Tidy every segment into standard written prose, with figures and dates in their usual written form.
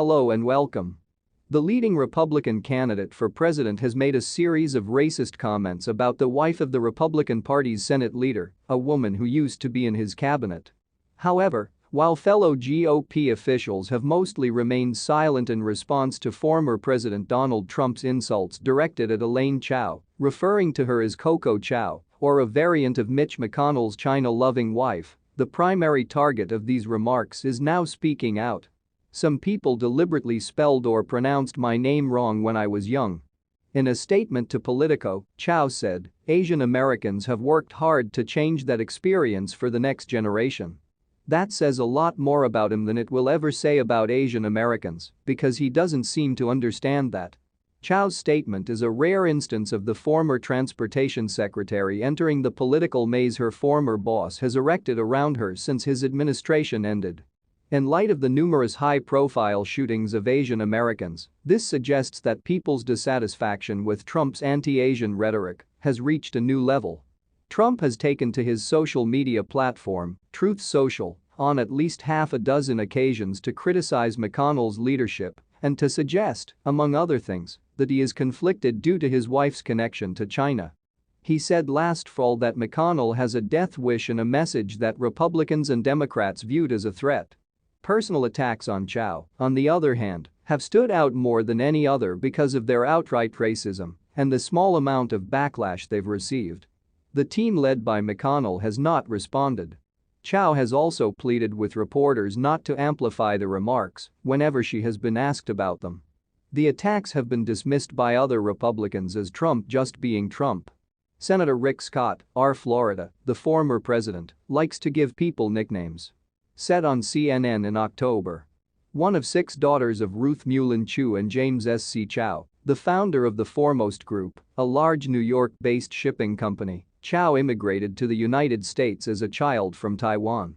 Hello and welcome. The leading Republican candidate for president has made a series of racist comments about the wife of the Republican Party's Senate leader, a woman who used to be in his cabinet. However, while fellow GOP officials have mostly remained silent in response to former President Donald Trump's insults directed at Elaine Chao, referring to her as Coco Chow, or a variant of Mitch McConnell's China-loving wife, the primary target of these remarks is now speaking out. "Some people deliberately spelled or pronounced my name wrong when I was young." In a statement to Politico, Chao said, "Asian Americans have worked hard to change that experience for the next generation. That says a lot more about him than it will ever say about Asian Americans, because he doesn't seem to understand that." Chao's statement is a rare instance of the former transportation secretary entering the political maze her former boss has erected around her since his administration ended. In light of the numerous high-profile shootings of Asian Americans, this suggests that people's dissatisfaction with Trump's anti-Asian rhetoric has reached a new level. Trump has taken to his social media platform, Truth Social, on at least half a dozen occasions to criticize McConnell's leadership and to suggest, among other things, that he is conflicted due to his wife's connection to China. He said last fall that McConnell has a death wish and a message that Republicans and Democrats viewed as a threat. Personal attacks on Chao, on the other hand, have stood out more than any other because of their outright racism and the small amount of backlash they've received. The team led by McConnell has not responded. Chao has also pleaded with reporters not to amplify the remarks whenever she has been asked about them. The attacks have been dismissed by other Republicans as Trump just being Trump. Senator Rick Scott, R. Florida, the former president, likes to give people nicknames. Said on CNN in October. One of 6 daughters of Ruth Mullen Chu and James S.C. Chao, the founder of the Foremost Group, a large New York-based shipping company, Chao immigrated to the United States as a child from Taiwan.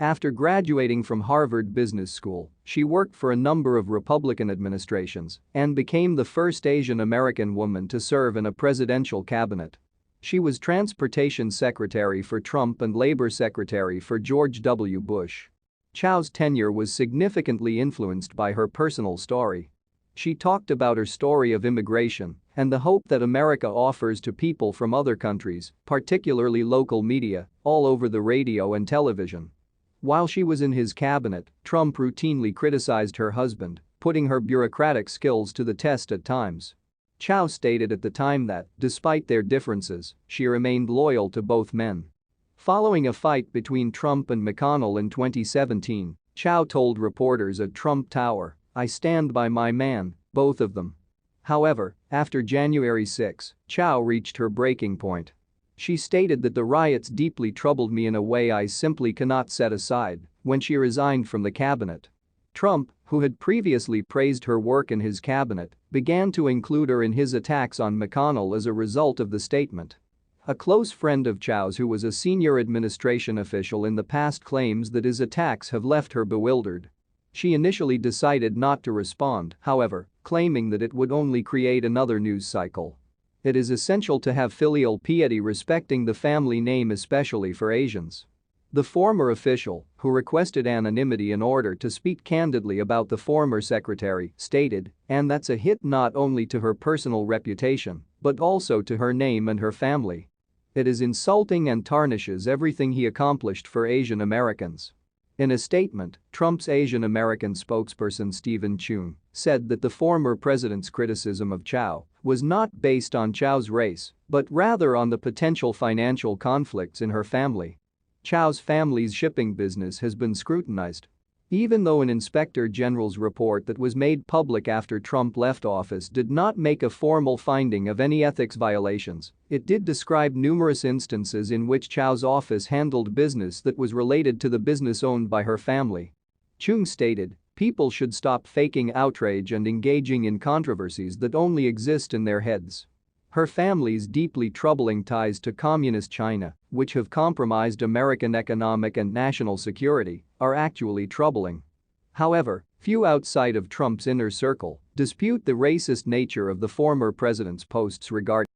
After graduating from Harvard Business School, she worked for a number of Republican administrations and became the first Asian American woman to serve in a presidential cabinet. She was Transportation Secretary for Trump and Labor Secretary for George W. Bush. Chao's tenure was significantly influenced by her personal story. She talked about her story of immigration and the hope that America offers to people from other countries, particularly local media, all over the radio and television. While she was in his cabinet, Trump routinely criticized her husband, putting her bureaucratic skills to the test at times. Chao stated at the time that, despite their differences, she remained loyal to both men. Following a fight between Trump and McConnell in 2017, Chao told reporters at Trump Tower, "I stand by my man, both of them." However, after January 6, Chao reached her breaking point. She stated that the riots deeply troubled me in a way I simply cannot set aside when she resigned from the cabinet. Trump, who had previously praised her work in his cabinet, began to include her in his attacks on McConnell as a result of the statement. A close friend of Chao's who was a senior administration official in the past claims that his attacks have left her bewildered. She initially decided not to respond, however, claiming that it would only create another news cycle. It is essential to have filial piety respecting the family name, especially for Asians. The former official, who requested anonymity in order to speak candidly about the former secretary, stated, "And that's a hit not only to her personal reputation, but also to her name and her family. It is insulting and tarnishes everything he accomplished for Asian Americans." In a statement, Trump's Asian American spokesperson Stephen Chung said that the former president's criticism of Chao was not based on Chao's race, but rather on the potential financial conflicts in her family. Chao's family's shipping business has been scrutinized. Even though an inspector general's report that was made public after Trump left office did not make a formal finding of any ethics violations, it did describe numerous instances in which Chao's office handled business that was related to the business owned by her family. Chung stated, "People should stop faking outrage and engaging in controversies that only exist in their heads." Her family's deeply troubling ties to Communist China, which have compromised American economic and national security, are actually troubling. However, few outside of Trump's inner circle dispute the racist nature of the former president's posts regarding